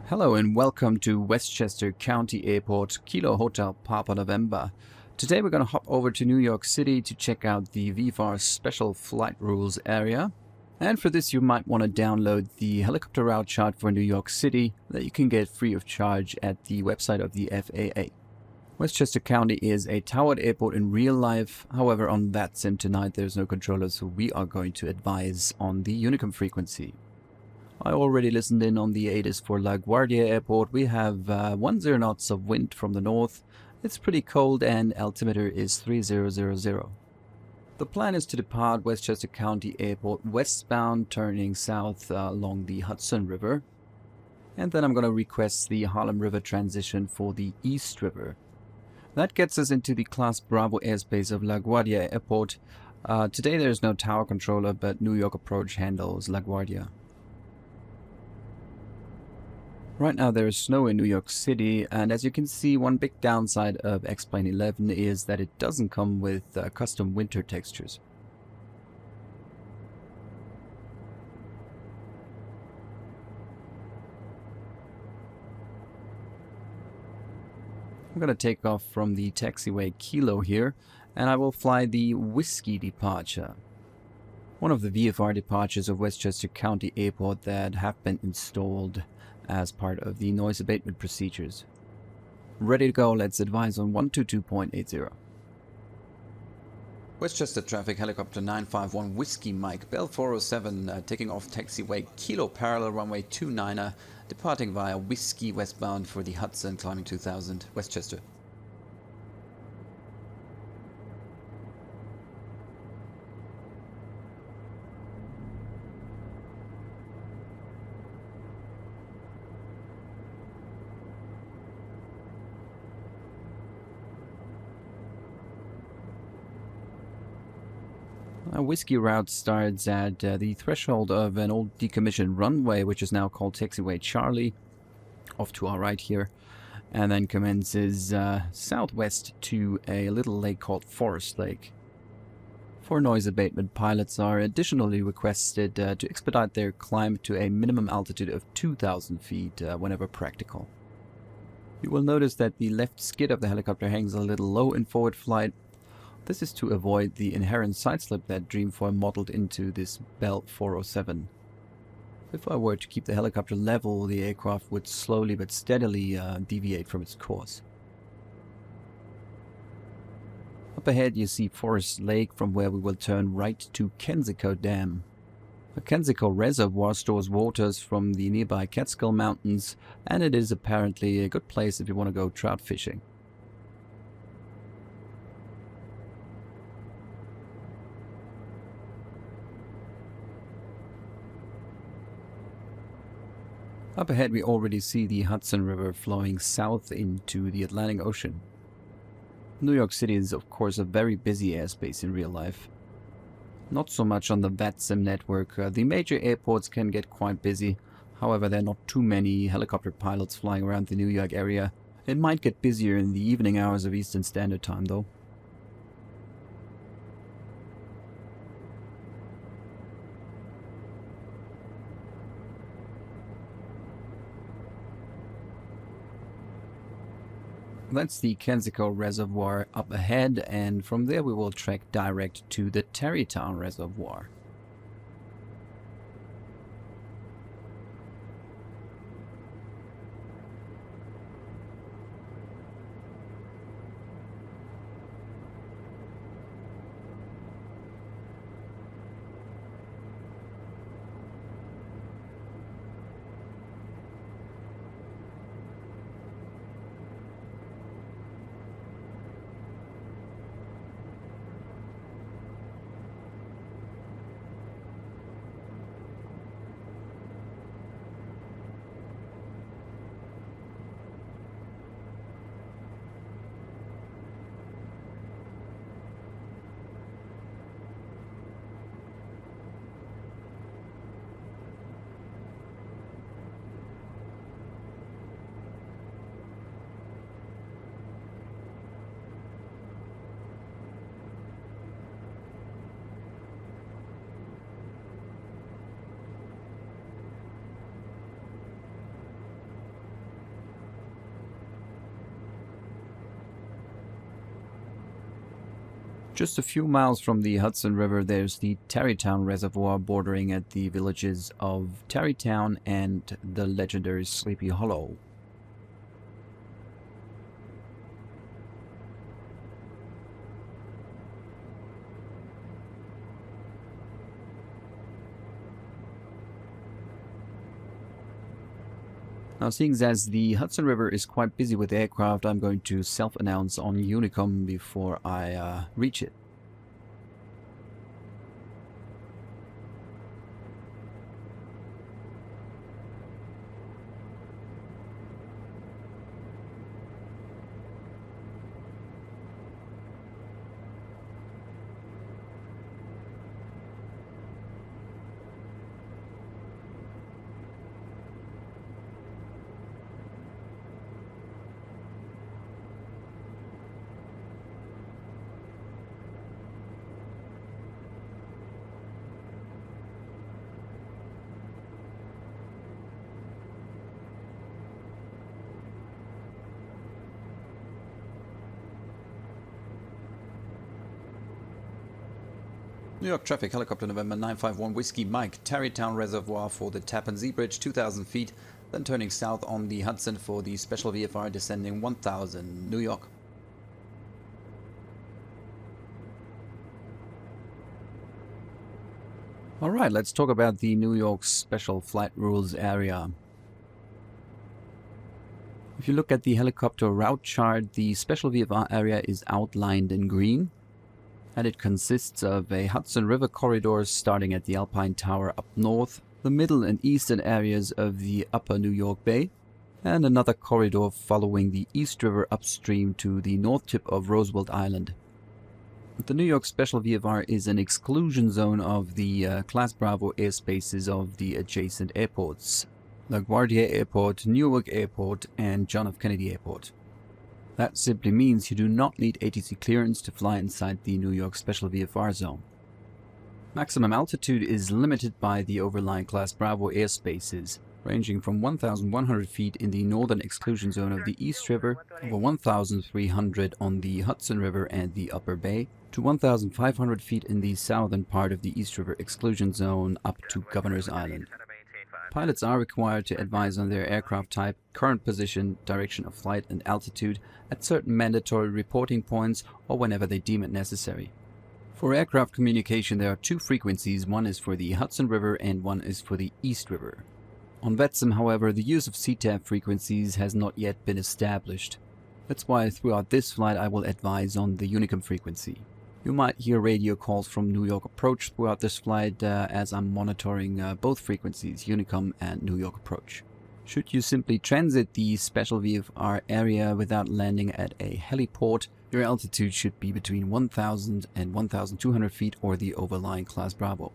Hello and welcome to Westchester County Airport, Kilo Hotel Papa November. Today we're going to hop over to New York City to check out the VFR Special Flight Rules area. And for this you might want to download the helicopter route chart for New York City that you can get free of charge at the website of the FAA. Westchester County is a towered airport in real life. However, on Vatsim tonight there's no controller, so we are going to advise on the Unicom frequency. I already listened in on the ATIS for LaGuardia Airport. We have 10 knots of wind from the north. It's pretty cold and altimeter is 3000. The plan is to depart Westchester County Airport westbound, turning south along the Hudson River. And then I'm going to request the Harlem River transition for the East River. That gets us into the Class Bravo airspace of LaGuardia Airport. Today there's no tower controller, but New York approach handles LaGuardia. Right now there is snow in New York City, and as you can see, one big downside of X-Plane 11 is that it doesn't come with custom winter textures. I'm going to take off from the taxiway Kilo here, and I will fly the Whiskey departure. One of the VFR departures of Westchester County Airport that have been installed as part of the noise abatement procedures. Ready to go, let's advise on 122.80. Westchester traffic helicopter 951 Whiskey Mike, Bell 407, taking off taxiway Kilo parallel runway 29er, departing via Whiskey westbound for the Hudson climbing 2000 Westchester. A Whiskey route starts at the threshold of an old decommissioned runway, which is now called Taxiway Charlie, off to our right here, and then commences southwest to a little lake called Forest Lake. For noise abatement, pilots are additionally requested to expedite their climb to a minimum altitude of 2,000 feet whenever practical. You will notice that the left skid of the helicopter hangs a little low in forward flight. This is to avoid the inherent sideslip that Dreamfoil modeled into this Bell 407. If I were to keep the helicopter level, the aircraft would slowly but steadily deviate from its course. Up ahead you see Forest Lake, from where we will turn right to Kensico Dam. The Kensico Reservoir stores waters from the nearby Catskill Mountains, and it is apparently a good place if you want to go trout fishing. Up ahead we already see the Hudson River flowing south into the Atlantic Ocean. New York City is of course a very busy airspace in real life. Not so much on the Vatsim network. The major airports can get quite busy, however there are not too many helicopter pilots flying around the New York area. It might get busier in the evening hours of Eastern Standard Time though. That's the Kensico Reservoir up ahead, and from there we will trek direct to the Tarrytown Reservoir. Just a few miles from the Hudson River, there's the Tarrytown Reservoir bordering at the villages of Tarrytown and the legendary Sleepy Hollow. Now, seeing as the Hudson River is quite busy with aircraft, I'm going to self-announce on Unicom before I reach it. New York traffic, helicopter November 951 Whiskey Mike, Tarrytown Reservoir for the Tappan Zee Bridge, 2,000 feet, then turning south on the Hudson for the special VFR descending 1,000, New York. Alright, let's talk about the New York Special Flight Rules area. If you look at the helicopter route chart, the special VFR area is outlined in green. And it consists of a Hudson River corridor starting at the Alpine Tower up north, the middle and eastern areas of the upper New York Bay, and another corridor following the East River upstream to the north tip of Roosevelt Island. The New York Special VFR is an exclusion zone of the Class Bravo airspaces of the adjacent airports, LaGuardia Airport, Newark Airport, and John F. Kennedy Airport. That simply means you do not need ATC clearance to fly inside the New York Special VFR zone. Maximum altitude is limited by the overlying Class Bravo airspaces, ranging from 1,100 feet in the northern exclusion zone of the East River, over 1,300 on the Hudson River and the Upper Bay, to 1,500 feet in the southern part of the East River exclusion zone up to Governor's Island. Pilots are required to advise on their aircraft type, current position, direction of flight, and altitude at certain mandatory reporting points or whenever they deem it necessary. For aircraft communication, there are two frequencies. One is for the Hudson River and one is for the East River. On Vatsim, however, the use of CTAF frequencies has not yet been established. That's why throughout this flight I will advise on the Unicom frequency. You might hear radio calls from New York Approach throughout this flight as I'm monitoring both frequencies, Unicom and New York Approach. Should you simply transit the special VFR area without landing at a heliport, your altitude should be between 1,000 and 1,200 feet or the overlying Class Bravo.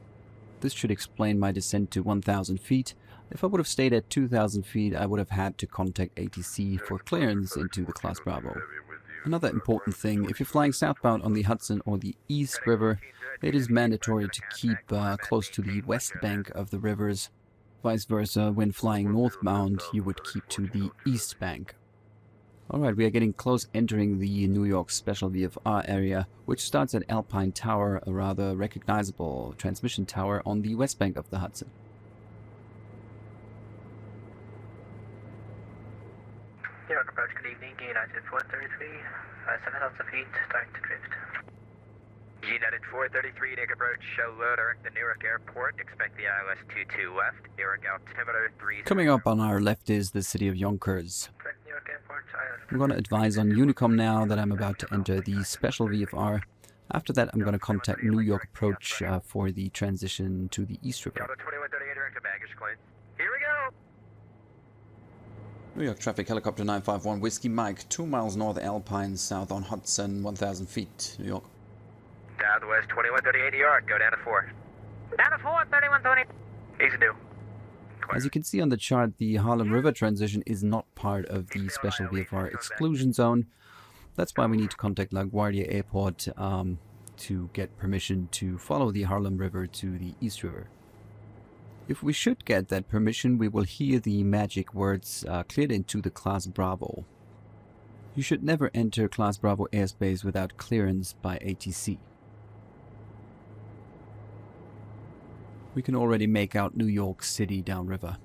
This should explain my descent to 1,000 feet. If I would have stayed at 2,000 feet, I would have had to contact ATC for clearance into the Class Bravo. Another important thing, if you're flying southbound on the Hudson or the East River, it is mandatory to keep close to the west bank of the rivers. Vice versa, when flying northbound, you would keep to the east bank. Alright, we are getting close entering the New York Special VFR area, which starts at Alpine Tower, a rather recognizable transmission tower on the west bank of the Hudson. New York Approach, good evening, United 433, 7,000 feet, starting to drift. United 433, New York Approach, show low direct to Newark Airport, expect the ILS 22 left, Newark altimeter 3. Coming up on our left is the city of Yonkers. Correct, New York Airport, ILS. I'm going to advise on Unicom now that I'm about to enter the special VFR. After that, I'm going to contact New York Approach for the transition to the East River. Delta 2138, direct to baggage claim. Here we go! New York traffic, helicopter 951 Whiskey Mike, 2 miles north Alpine, south on Hudson, 1,000 feet, New York. Southwest 2138 New York, go down to 4. Down to 4, 3120. Easy new. As you can see on the chart, the Harlem River transition is not part of the special VFR exclusion zone. That's why we need to contact LaGuardia Airport to get permission to follow the Harlem River to the East River. If we should get that permission, we will hear the magic words cleared into the Class Bravo. You should never enter Class Bravo airspace without clearance by ATC. We can already make out New York City downriver.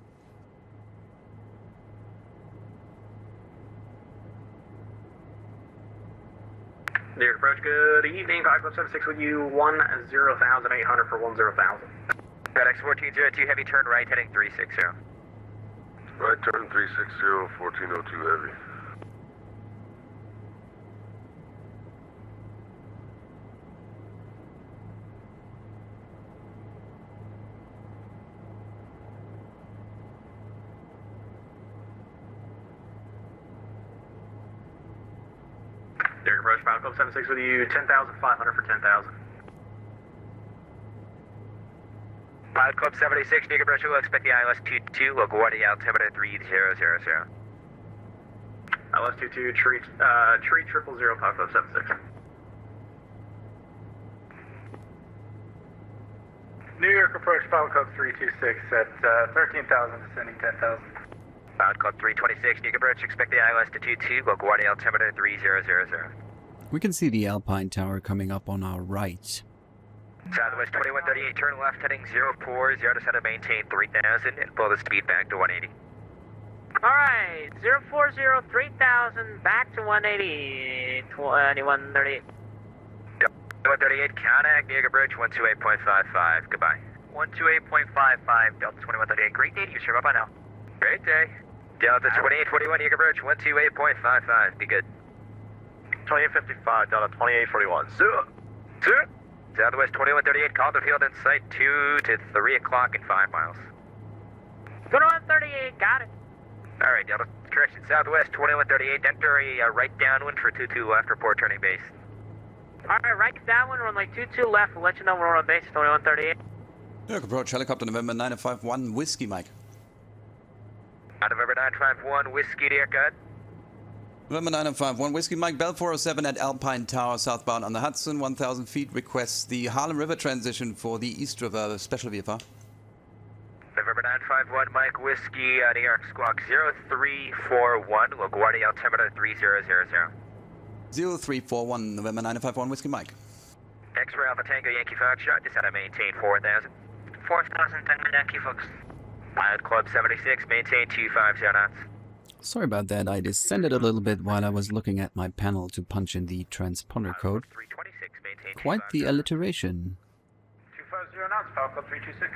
New York approach, good evening. 576 with you, 10,800 for 10,000. FedEx 1402, heavy turn right, heading 360. Right turn 360, 1402 heavy. New York approach, Pilot Club 76 with you, 10,500 for 10,000. Pilot Club 76, New York approach, we'll expect the ILS 22, LaGuardia altimeter 3000. ILS 22, tree 000, Pilot Club 76. New York approach, Pilot Club 326 at 13,000, descending 10,000. Pilot Club 326, New York approach, expect the ILS to 22, LaGuardia altimeter 3000. We can see the Alpine Tower coming up on our right. Southwest 2138, turn left, heading 040, descend and maintain 3000, and pull the speed back to 180. Alright, 040, 3000, back to 180, 2138. 2138, contact, New York approach, 128.55, goodbye. 128.55, Delta 2138, great day to you, sir, bye-bye now. Great day. Delta 2841, New York approach, 128.55, be good. 2855, Delta 2841. Sir. Southwest 2138, Calder Field in sight, 2 to 3 o'clock in 5 miles. 2138, got it. Alright, Delta, correction, Southwest 2138, enter a right downwind for 22 left, report turning base. Alright, right downwind, runway 22 left, we'll let you know when we're on base, 2138. New York approach, helicopter November 951, Whiskey Mike. November 951, Whiskey, dear God. November 951, Whiskey Mike, Bell 407 at Alpine Tower, southbound on the Hudson, 1,000 feet, requests the Harlem River transition for the East River special VFR. November 951, Mike, Whiskey, New York, squawk 0341, LaGuardia altimeter 3000. 0341, November 951, Whiskey Mike. X-ray Alpha Tango, Yankee Foxtrot, descend and maintain 4,000. 4,000, Tango Yankee, folks. Pilot Club 76, maintain 250 knots. Sorry about that, I descended a little bit while I was looking at my panel to punch in the transponder code. 326, maintain Quite the 250. alliteration. 250 knots, Pilot Club 326.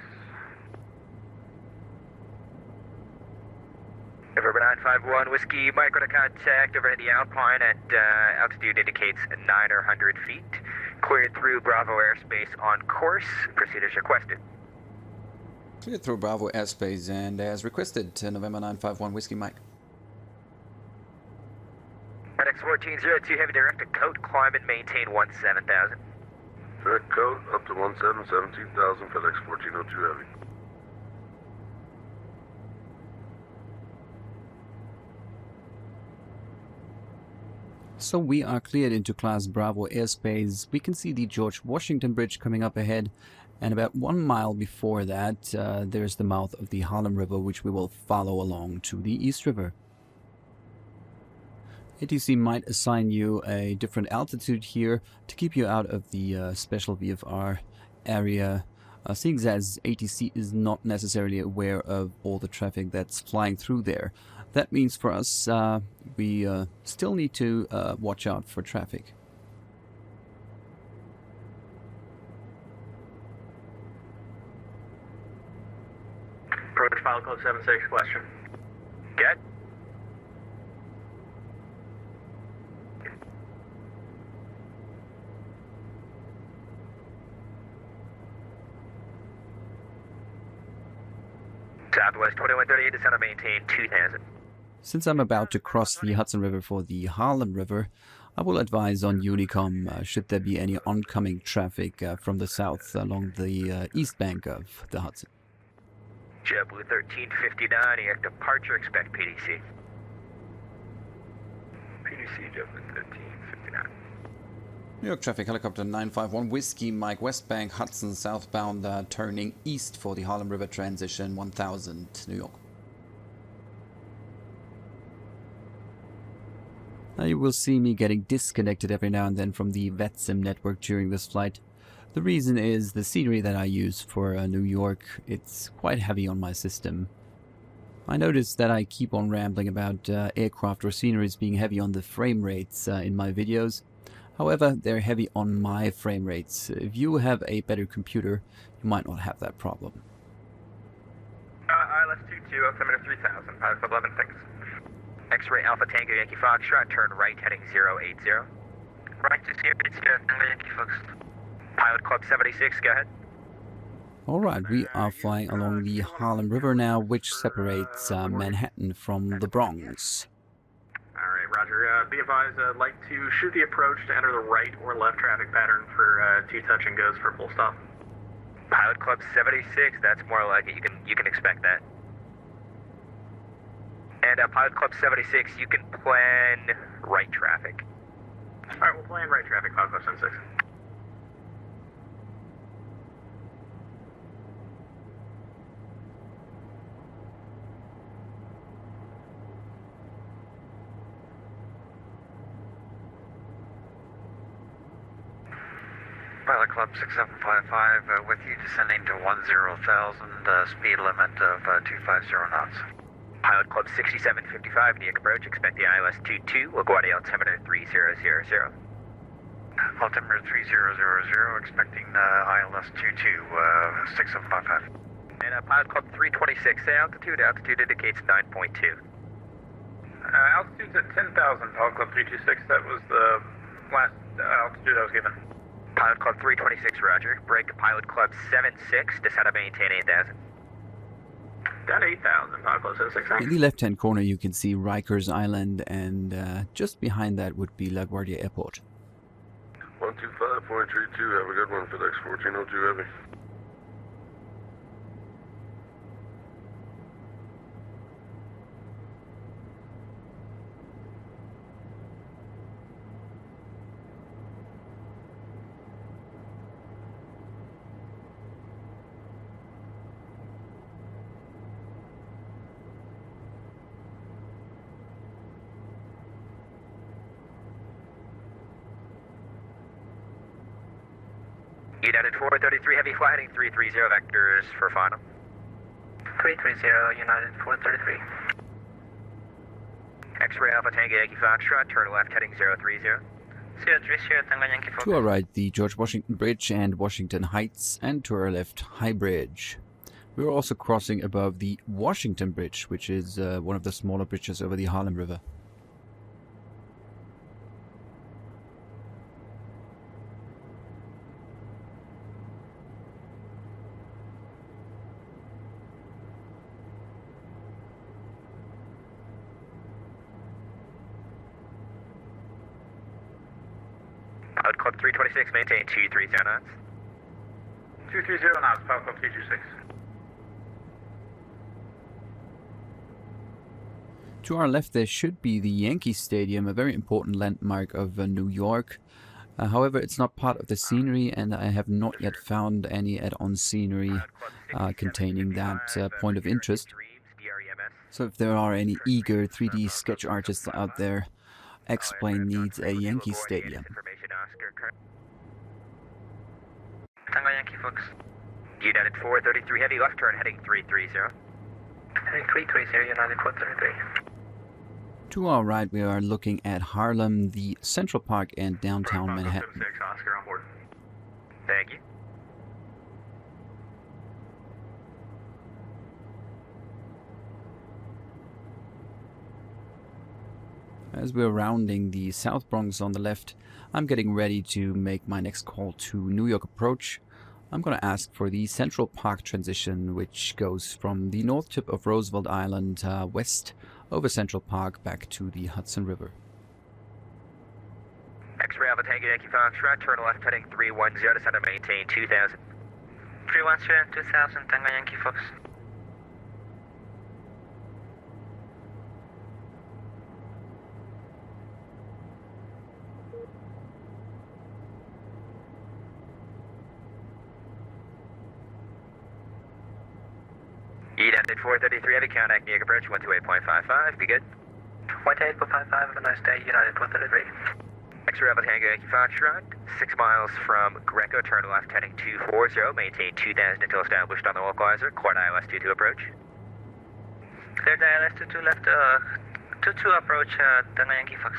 November 951, Whiskey, micro to contact over the Alpine at altitude indicates 900 feet. Cleared through Bravo airspace on course. Proceed as requested. Cleared through Bravo airspace and as requested, November 951, Whiskey Mike. FedEx 1402, heavy direct to Coat, climb and maintain 17,000. Direct code up to 17,000, FedEx 1402 heavy. So we are cleared into Class Bravo airspace. We can see the George Washington Bridge coming up ahead. And about 1 mile before that, there's the mouth of the Harlem River, which we will follow along to the East River. ATC might assign you a different altitude here to keep you out of the special VFR area, seeing as ATC is not necessarily aware of all the traffic that's flying through there. That means for us, we still need to watch out for traffic. Approach Pilot Club 76, question. Get. Southwest 2138, descend and maintain 2,000. Since I'm about to cross the Hudson River for the Harlem River, I will advise on Unicom should there be any oncoming traffic from the south along the east bank of the Hudson. JetBlue 1359, New York departure, expect PDC. PDC, JetBlue 1359. New York traffic, helicopter 951, Whiskey Mike, West Bank, Hudson, southbound, turning east for the Harlem River transition, 1000, New York. Now you will see me getting disconnected every now and then from the Vatsim network during this flight. The reason is the scenery that I use for New York, it's quite heavy on my system. I noticed that I keep on rambling about aircraft or sceneries being heavy on the frame rates in my videos. However, they're heavy on my frame rates. If you have a better computer, you might not have that problem. ILS 22, altimeter 3000, pilot club 11, thanks. X-ray Alpha Tango Yankee Foxtrot, turn right heading 080. Right to 080, Tango Yankee Fox. Pilot club 76, go ahead. Alright, we are flying along the Harlem River now, which separates Manhattan from the Bronx. Alright, roger. Be advised, I'd like to shoot the approach to enter the right or left traffic pattern for 2 touch and goes for full stop. Pilot club 76, that's more like it. You can expect that. And pilot club 76, you can plan right traffic. Alright, we'll plan right traffic, pilot club 76. Pilot Club 6755 with you descending to 10,000, speed limit of 250 knots. Pilot club 6755, New York approach, expect the ILS 22, LaGuardia altimeter 3000. Altimeter 3000, expecting ILS 22, 6755. And pilot club 326, altitude indicates 9.2. Altitude's at 10,000, Pilot Club 326, that was the last altitude I was given. Pilot club 326, roger. Break pilot club 76, descend and maintain 8,000. Got 8,000, pilot club 76. In the left-hand corner you can see Rikers Island, and just behind that would be LaGuardia Airport. 125.32, have a good one, FedEx 1402 Heavy. United 433 Heavy, fly heading 330 vectors for final. 330, United 433. X-ray Alpha Tango Yankee Foxtrot, turn left heading 030. 030, Tango Yankee Fox. To our right, the George Washington Bridge and Washington Heights, and to our left, High Bridge. We're also crossing above the Washington Bridge, which is one of the smaller bridges over the Harlem River. Pilot club 326, maintain 230 knots. 230 knots, Pilot Club 326. To our left there should be the Yankee Stadium, a very important landmark of New York. However, it's not part of the scenery, and I have not yet found any add-on scenery containing that point of interest. So if there are any eager 3D sketch artists out there, X-Plane needs a Yankee Stadium. Tango Yankee Fox. United 433 Heavy, left turn heading 330. Heading 330, United 433. To our right, we are looking at Harlem, the Central Park, and downtown Manhattan. 76, Oscar on board. Thank you. As we're rounding the South Bronx on the left, I'm getting ready to make my next call to New York approach. I'm going to ask for the Central Park transition, which goes from the north tip of Roosevelt Island west over Central Park back to the Hudson River. X-ray Alpha Tango Yankee Foxtrot, turn left heading 310, descend and maintain 2,000. 310, 2000, Tango Yankee Fox. United 433 Heavy, contact New York approach 128.55, be good. 128.55, have a nice day, United 433. Rebel Tango Yankee Foxtrot, 6 miles from Greco, turn left heading 240, maintain 2000 until established on the localizer, quad ILS 22 approach. Cleared ILS 22 left, 22 approach, Tango Yankee Fox.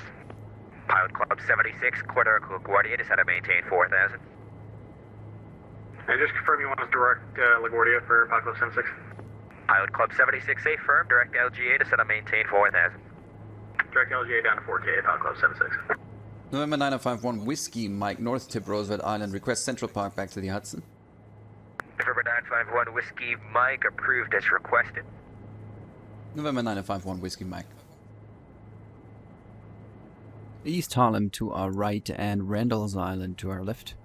Pilot Club 76, quarter LaGuardia, descend and maintain 4000. And just confirm you want us direct LaGuardia for Pilot Club 76. Pilot Club 76, safe firm, direct LGA, descend and maintain 4000. Direct LGA down to 4K, Pilot Club 76. November 951 Whiskey Mike, North Tip Roosevelt Island, request Central Park back to the Hudson. November 951 Whiskey Mike, approved as requested. November 951 Whiskey Mike. East Harlem to our right and Randall's Island to our left.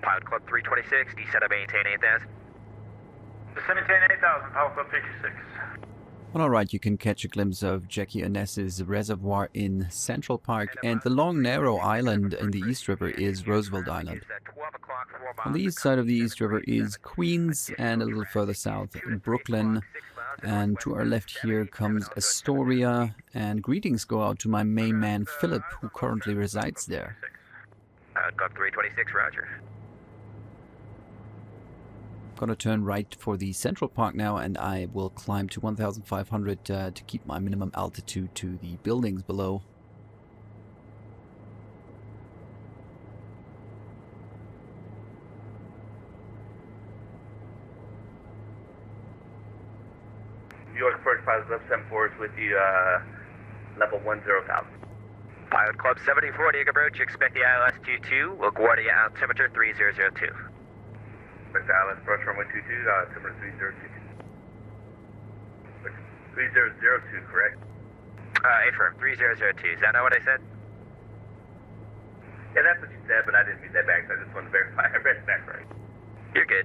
Pilot Club 326, descend and maintain 8000. Descend and maintain 8000, Pilot Club 326. On our right, you can catch a glimpse of Jackie Oness's reservoir in Central Park, and the long narrow island in the East River is Roosevelt Island. On the east side of the East River is Queens, and a little further south, Brooklyn. And to our left here comes Astoria, and greetings go out to my main man Philip, who currently resides there. Club 326, roger. Gonna turn right for the Central Park now, and I will climb to 1,500 to keep my minimum altitude to the buildings below. New York First Pilot Club 74 is with you, level 10,000. Pilot Club 74, Diego approach, expect the ILS 22, LaGuardia altimeter 3002. First ILS approach runway 22, altimeter 3002. 3002, correct? Affirm, 3002, is that not what I said? Yeah, that's what you said, but I didn't read that back, so I just wanted to verify I read it back right. You're good.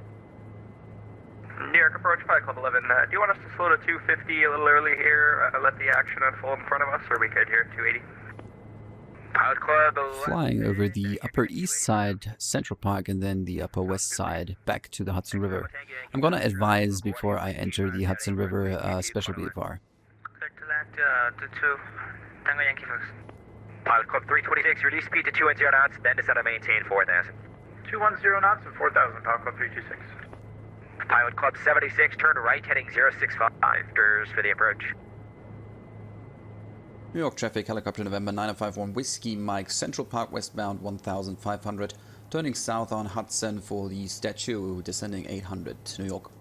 New York approach, Pilot Club 11. Do you want us to slow to 250 a little early here, let the action unfold in front of us, or we could here at 280? Pilot Club 11. Flying over the Upper East Side, Central Park, and then the Upper West Side back to the Hudson River. I'm gonna advise before I enter the Hudson River special VFR. Clear to land to 2, Tango Yankee Fox. Pilot Club 326, reduce speed to 210 knots, then descend and maintain 4000. 210 knots and 4,000, Pilot Club 326. Pilot Club 76, turn right heading 065, doors for the approach. New York traffic, helicopter November 951 Whiskey Mike, Central Park westbound 1,500, turning south on Hudson for the statue, descending 800, New York.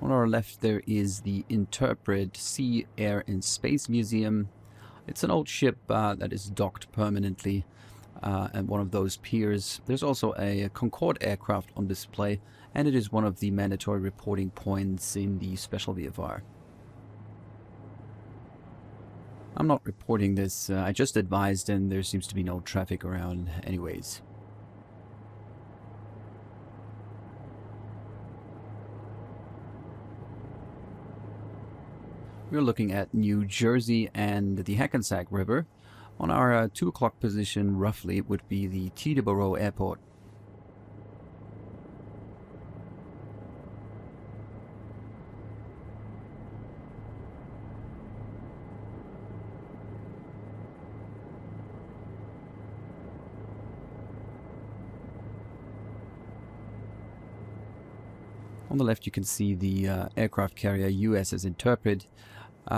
On our left there is the Interpret Sea, Air and Space Museum. It's an old ship that is docked permanently at one of those piers. There's also a Concorde aircraft on display, and it is one of the mandatory reporting points in the special VFR. I'm not reporting this, I just advised, and there seems to be no traffic around anyways. We're looking at New Jersey and the Hackensack River. On our 2 o'clock position, roughly, it would be the Teterboro Airport. On the left, you can see the aircraft carrier USS Interpret.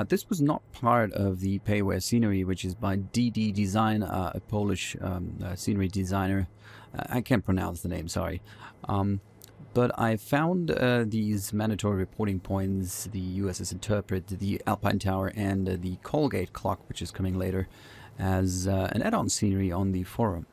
This was not part of the Payware scenery, which is by DD Design, a Polish scenery designer. I can't pronounce the name, sorry. But I found these mandatory reporting points, the USS Interpret, the Alpine Tower, and the Colgate clock, which is coming later, as an add-on scenery on the forum.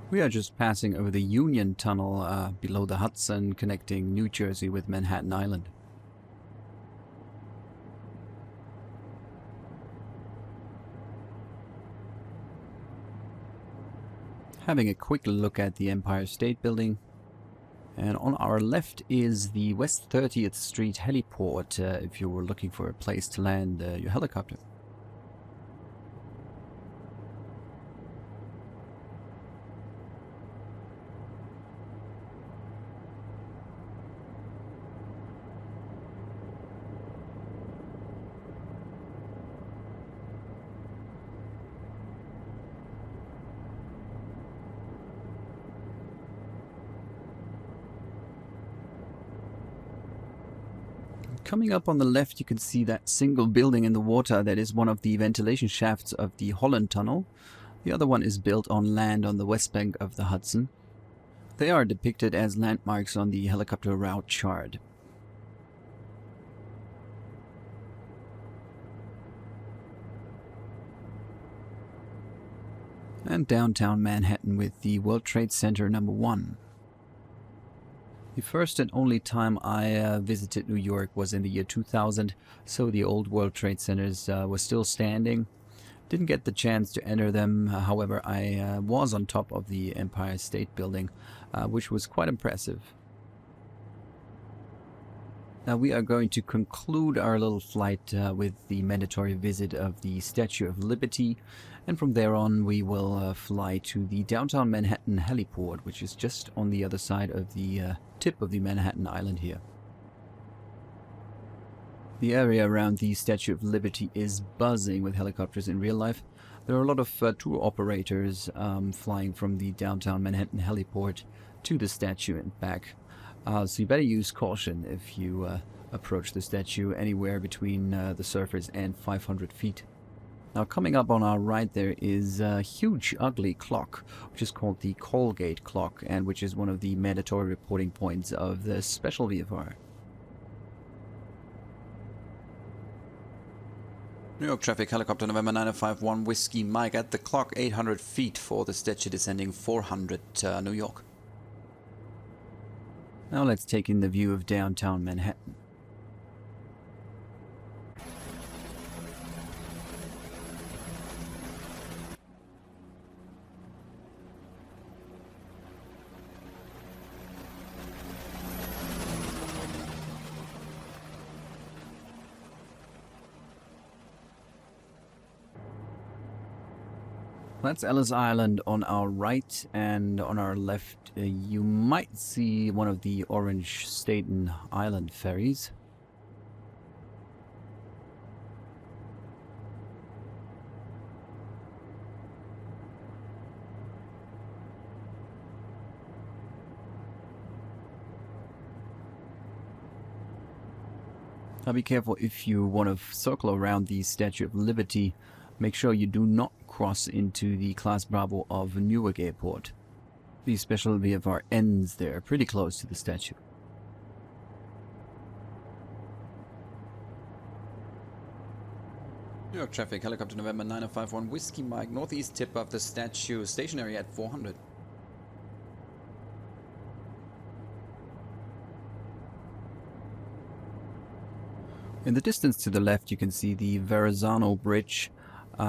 We are just passing over the Union Tunnel below the Hudson, connecting New Jersey with Manhattan Island. Having a quick look at the Empire State Building. And on our left is the West 30th Street Heliport, if you were looking for a place to land your helicopter. Coming up on the left, you can see that single building in the water that is one of the ventilation shafts of the Holland Tunnel. The other one is built on land on the west bank of the Hudson. They are depicted as landmarks on the helicopter route chart. And downtown Manhattan with the World Trade Center number 1. The first and only time I visited New York was in the year 2000, so the old World Trade Centers were still standing. Didn't get the chance to enter them, however I was on top of the Empire State Building, which was quite impressive. Now we are going to conclude our little flight with the mandatory visit of the Statue of Liberty, and from there on we will fly to the Downtown Manhattan Heliport, which is just on the other side of the tip of the Manhattan Island here. The area around the Statue of Liberty is buzzing with helicopters in real life. There are a lot of tour operators flying from the Downtown Manhattan Heliport to the statue and back. So you better use caution if you approach the statue anywhere between the surface and 500 feet. Now coming up on our right there is a huge ugly clock, which is called the Colgate clock, and which is one of the mandatory reporting points of the special VFR. New York traffic, helicopter November 951 Whiskey Mike at the clock, 800 feet for the statue descending 400 New York. Now let's take in the view of downtown Manhattan. That's Ellis Island on our right, and on our left you might see one of the orange Staten Island ferries. Now be careful if you want to circle around the Statue of Liberty. Make sure you do not cross into the Class Bravo of Newark Airport. The special VFR ends there, pretty close to the statue. New York traffic, helicopter November 951 Whiskey Mike, northeast tip of the statue, stationary at 400. In the distance to the left you can see the Verrazano Bridge.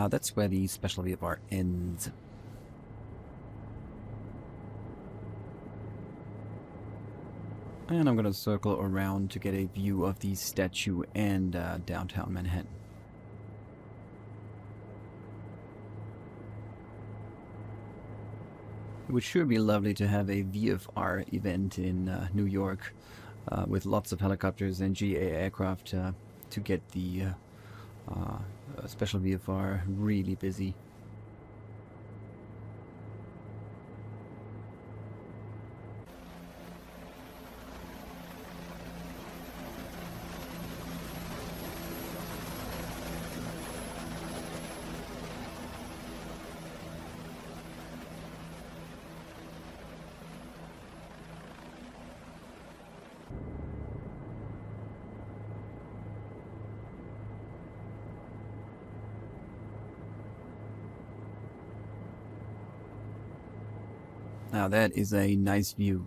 That's where the special VFR ends. And I'm going to circle around to get a view of the statue and downtown Manhattan. It would sure be lovely to have a VFR event in New York with lots of helicopters and GA aircraft to get the special VFR really busy. Now that is a nice view.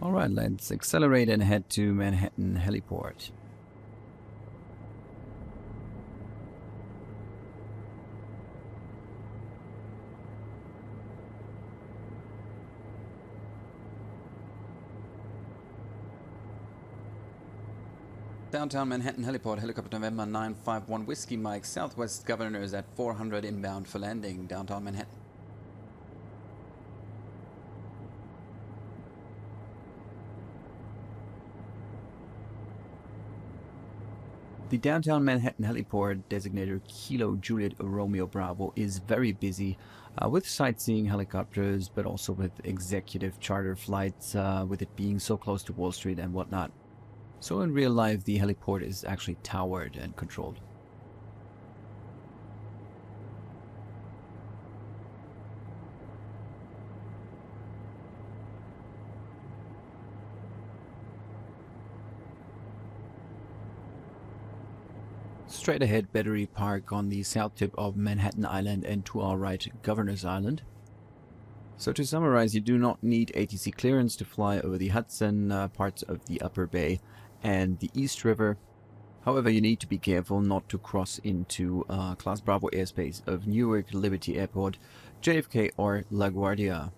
Alright, let's accelerate and head to Manhattan Heliport. Downtown Manhattan Heliport, helicopter November 951 Whiskey Mike, Southwest Governors at 400 inbound for landing, downtown Manhattan. The Downtown Manhattan Heliport, designated Kilo Juliet Romeo Bravo, is very busy with sightseeing helicopters, but also with executive charter flights, with it being so close to Wall Street and whatnot. So in real life, the heliport is actually towered and controlled. Straight ahead, Battery Park on the south tip of Manhattan Island, and to our right, Governor's Island. So to summarize, you do not need ATC clearance to fly over the Hudson, parts of the Upper Bay and the East River. However, you need to be careful not to cross into Class Bravo airspace of Newark, Liberty Airport, JFK or LaGuardia.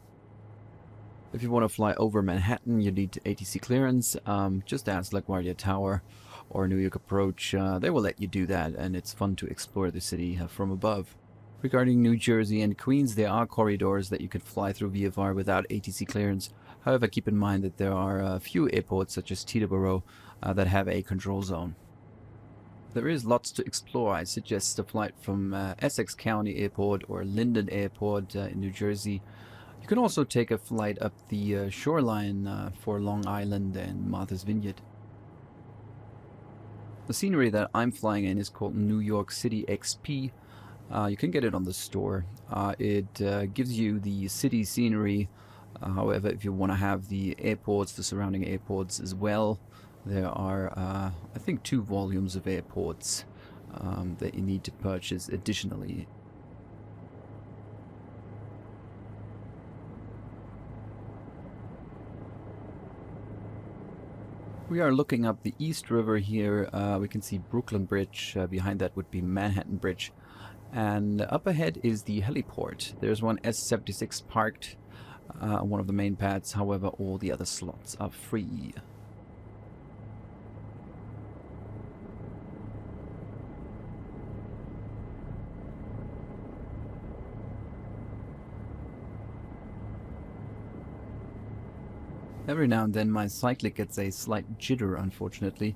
If you want to fly over Manhattan, you need ATC clearance. Just ask LaGuardia Tower or New York Approach. They will let you do that, and it's fun to explore the city from above. Regarding New Jersey and Queens, there are corridors that you can fly through VFR without ATC clearance. However, keep in mind that there are a few airports, such as Teterboro, that have a control zone. There is lots to explore. I suggest a flight from Essex County Airport or Linden Airport in New Jersey. You can also take a flight up the shoreline for Long Island and Martha's Vineyard. The scenery that I'm flying in is called New York City XP. You can get it on the store. It gives you the city scenery. However, if you want to have the airports, the surrounding airports as well, there are, I think, 2 volumes of airports that you need to purchase additionally. We are looking up the East River here. We can see Brooklyn Bridge. Behind that would be Manhattan Bridge. And up ahead is the heliport. There's one S-76 parked on one of the main pads. However, all the other slots are free. Every now and then my cyclic gets a slight jitter, unfortunately.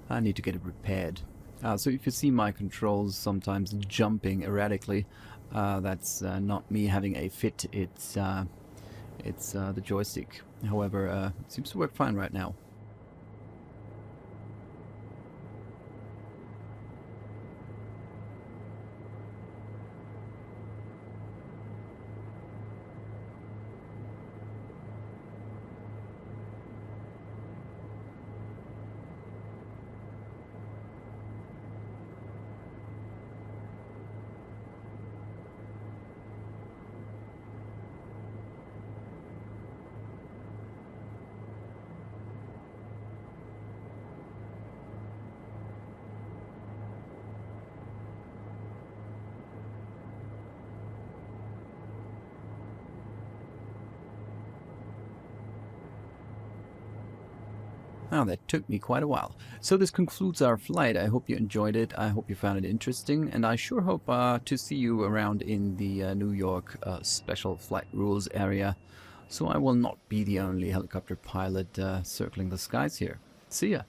I need to get it repaired. So if you see my controls sometimes jumping erratically, that's not me having a fit, it's the joystick. However, it seems to work fine right now. Now that took me quite a while. So this concludes our flight. I hope you enjoyed it. I hope you found it interesting. And I sure hope to see you around in the New York special flight rules area. So I will not be the only helicopter pilot circling the skies here. See ya.